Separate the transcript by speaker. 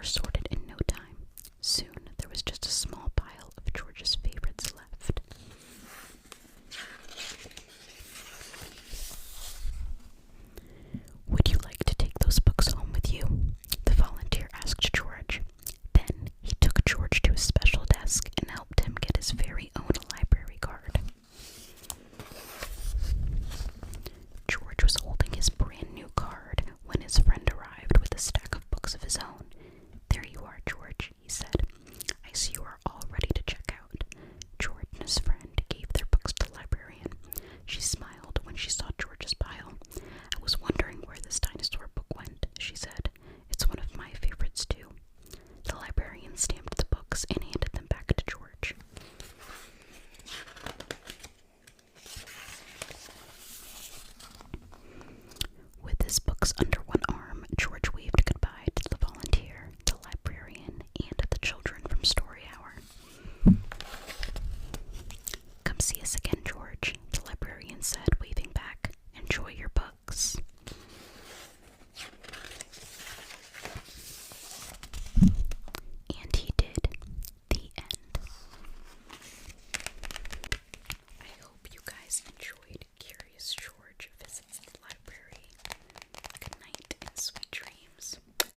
Speaker 1: were sorted in no time. Soon there was just a small pile of George's favorites left. "Would you like to take those books home with you?" the volunteer asked George. Then he took George to his special desk and helped him get his very own library card. George was holding his brand new card when his friend arrived with a stack of books of his own. "There you are, George," he said. "I see you are all ready to check out." George and his friend gave their books to the librarian. She smiled when she saw George's pile. "I was wondering where this dinosaur book went," she said. "It's one of my favorites, too." The librarian stamped the books and handed them back to George. With his books under one arm, George waved goodbye to the volunteer, the librarian, and the children